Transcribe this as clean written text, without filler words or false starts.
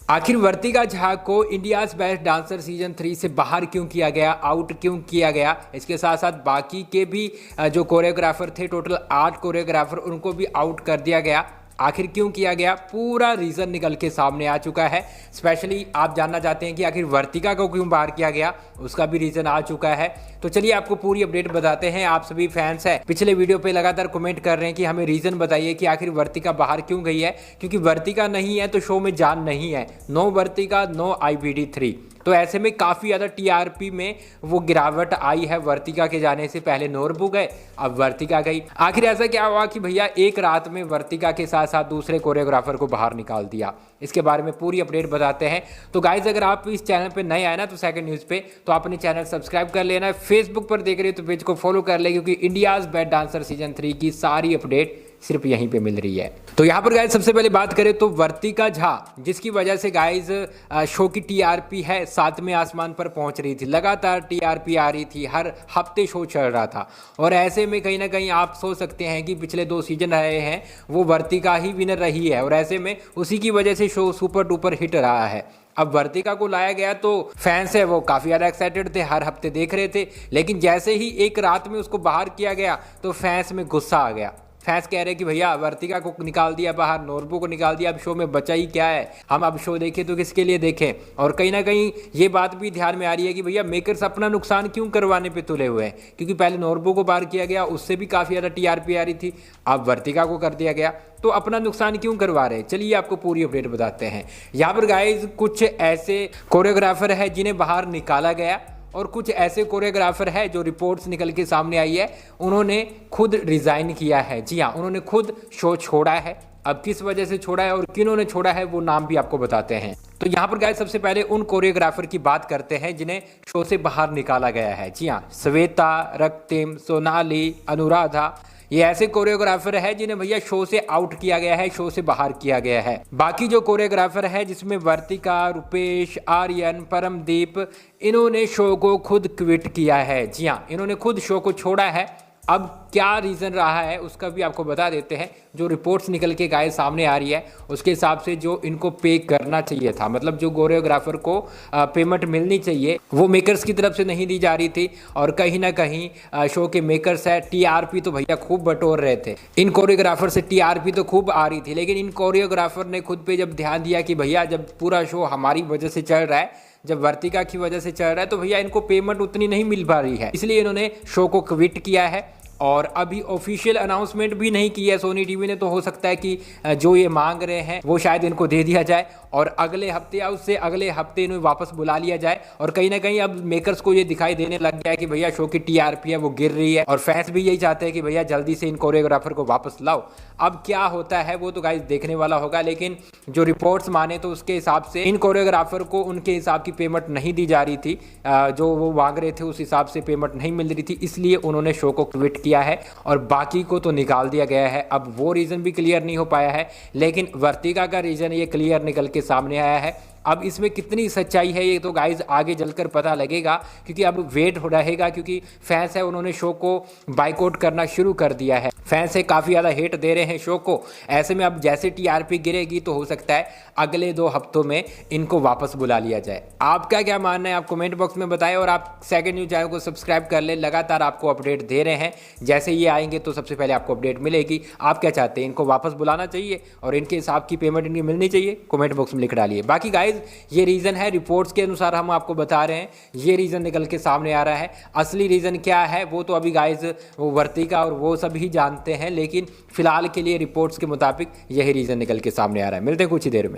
आखिर वर्तिका झा को India's best dancer season 3 से बाहर क्यों किया गया, आउट क्यों किया गया। इसके साथ साथ बाकी के भी जो कोरियोग्राफर थे, टोटल 8 कोरियोग्राफर, उनको भी आउट कर दिया गया। आखिर क्यों किया गया, पूरा रीज़न निकल के सामने आ चुका है। स्पेशली आप जानना चाहते हैं कि आखिर वर्तिका को क्यों बाहर किया गया, उसका भी रीज़न आ चुका है। तो चलिए आपको पूरी अपडेट बताते हैं। आप सभी फैंस हैं, पिछले वीडियो पे लगातार कमेंट कर रहे हैं कि हमें रीज़न बताइए कि आखिर वर्तिका बाहर क्यों गई है, क्योंकि वर्तिका नहीं है तो शो में जान नहीं है। नो वर्तिका, नो IBD3। तो ऐसे में काफ़ी ज़्यादा TRP में वो गिरावट आई है। वर्तिका के जाने से पहले नोरबू गए, अब वर्तिका गई। आखिर ऐसा क्या हुआ कि भैया एक रात में वर्तिका के साथ साथ दूसरे कोरियोग्राफर को बाहर निकाल दिया। इसके बारे में पूरी अपडेट बताते हैं। तो गाइज, अगर आप इस चैनल पे नए आए ना तो सेकंड न्यूज़ पे, तो आपने चैनल सब्सक्राइब कर लेना है। फेसबुक पर देख रहे हो तो पेज को फॉलो कर ले, क्योंकि इंडियाज बेस्ट डांसर सीजन 3 की सारी अपडेट सिर्फ यहीं पे मिल रही है। तो यहाँ पर गाइज सबसे पहले बात करें तो वर्तिका झा, जिसकी वजह से गाइज शो की TRP है 7वें आसमान पर पहुंच रही थी। लगातार TRP आ रही थी, हर हफ्ते शो चल रहा था। और ऐसे में कहीं ना कहीं आप सोच सकते हैं कि पिछले 2 सीजन रहे हैं वो वर्तिका ही विनर रही है, और ऐसे में उसी की वजह से शो सुपर डुपर हिट रहा है। अब वर्तिका को लाया गया तो फैंस है वो काफ़ी ज़्यादा एक्साइटेड थे, हर हफ्ते देख रहे थे। लेकिन जैसे ही एक रात में उसको बाहर किया गया तो फैंस में गुस्सा आ गया। फैंस कह रहे हैं कि भैया वर्तिका को निकाल दिया बाहर, नोरबू को निकाल दिया, अब शो में बचा ही क्या है। हम अब शो देखें तो किसके लिए देखें। और कहीं ना कहीं ये बात भी ध्यान में आ रही है कि भैया मेकर्स अपना नुकसान क्यों करवाने पे तुले हुए हैं, क्योंकि पहले नोरबू को बाहर किया गया, उससे भी काफ़ी ज़्यादा TRP आ रही थी। अब वर्तिका को कर दिया गया, तो अपना नुकसान क्यों करवा रहे हैं। चलिए आपको पूरी अपडेट बताते हैं। यहाँ पर गाइज कुछ ऐसे कोरियोग्राफर है जिन्हें बाहर निकाला गया, और कुछ ऐसे कोरियोग्राफर है जो रिपोर्ट्स निकल के सामने आई है उन्होंने खुद रिजाइन किया है। जी हाँ, उन्होंने खुद शो छोड़ा है। अब किस वजह से छोड़ा है और किन्होंने छोड़ा है वो नाम भी आपको बताते हैं। तो यहाँ पर गाइस सबसे पहले उन कोरियोग्राफर की बात करते हैं जिन्हें शो से बाहर निकाला गया है। जी हाँ, श्वेता, रक्तिम, सोनाली, अनुराधा, ये ऐसे कोरियोग्राफर है जिन्हें भैया शो से आउट किया गया है, शो से बाहर किया गया है। बाकी जो कोरियोग्राफर है जिसमें वर्तिका, रुपेश, आर्यन, परमदीप, इन्होंने शो को खुद क्विट किया है। जी हाँ, इन्होंने खुद शो को छोड़ा है। अब क्या रीज़न रहा है उसका भी आपको बता देते हैं। जो रिपोर्ट्स निकल के गाय सामने आ रही है उसके हिसाब से जो इनको पे करना चाहिए था, मतलब जो कोरियोग्राफर को पेमेंट मिलनी चाहिए, वो मेकर्स की तरफ से नहीं दी जा रही थी। और कहीं ना कहीं शो के मेकर्स है TRP तो भैया खूब बटोर रहे थे। इन कोरियोग्राफर से TRP तो खूब आ रही थी, लेकिन इन कोरियोग्राफर ने खुद पे जब ध्यान दिया कि भैया जब पूरा शो हमारी वजह से चल रहा है, जब वर्तिका की वजह से चल रहा है, तो भैया इनको पेमेंट उतनी नहीं मिल पा रही है, इसलिए इन्होंने शो को क्विट किया है। और अभी ऑफिशियल अनाउंसमेंट भी नहीं की है सोनी टीवी ने। तो हो सकता है कि जो ये मांग रहे हैं वो शायद इनको दे दिया जाए और अगले हफ्ते या उससे अगले हफ्ते इन्हें वापस बुला लिया जाए। और कहीं ना कहीं अब मेकर्स को ये दिखाई देने लग गया है कि भैया शो की TRP है वो गिर रही है, और फैंस भी यही चाहते हैं कि भैया जल्दी से इन कोरियोग्राफर को वापस लाओ। अब क्या होता है वो तो गाइस देखने वाला होगा, लेकिन जो रिपोर्ट्स माने तो उसके हिसाब से इन कोरियोग्राफर को उनके हिसाब की पेमेंट नहीं दी जा रही थी, जो वो मांग रहे थे उस हिसाब से पेमेंट नहीं मिल रही थी, इसलिए उन्होंने शो को क्विट किया है। और बाकी को तो निकाल दिया गया है। अब वो रीज़न भी क्लियर नहीं हो पाया है, लेकिन वर्तिका का रीज़न ये क्लियर निकल के सामने आया है। अब इसमें कितनी सच्चाई है ये तो गाइज आगे चलकर पता लगेगा, क्योंकि अब वेट हो रहेगा, क्योंकि फैंस है उन्होंने शो को बाइकआउट करना शुरू कर दिया है। फैंस है काफ़ी ज़्यादा हेट दे रहे हैं शो को। ऐसे में अब जैसे TRP गिरेगी तो हो सकता है अगले 2 हफ्तों में इनको वापस बुला लिया जाए। आपका क्या मानना है आप कमेंट बॉक्स में बताएं, और आप सेकंड न्यूज़ चैनल को सब्सक्राइब कर ले, लगातार आपको अपडेट दे रहे हैं। जैसे ये आएंगे तो सबसे पहले आपको अपडेट मिलेगी। आप क्या चाहते हैं, इनको वापस बुलाना चाहिए और इनके हिसाब की पेमेंट इनकी मिलनी चाहिए? कमेंट बॉक्स में लिख डालिए। बाकी गाइज ये रीज़न है, रिपोर्ट्स के अनुसार हम आपको बता रहे हैं, ये रीज़न निकल के सामने आ रहा है। असली रीज़न क्या है वो तो अभी गाइज वो वर्तिका और वो सब ही जानते हैं, लेकिन फिलहाल के लिए रिपोर्ट्स के मुताबिक यही रीज़न निकल के सामने आ रहा है। मिलते हैं कुछ ही देर में।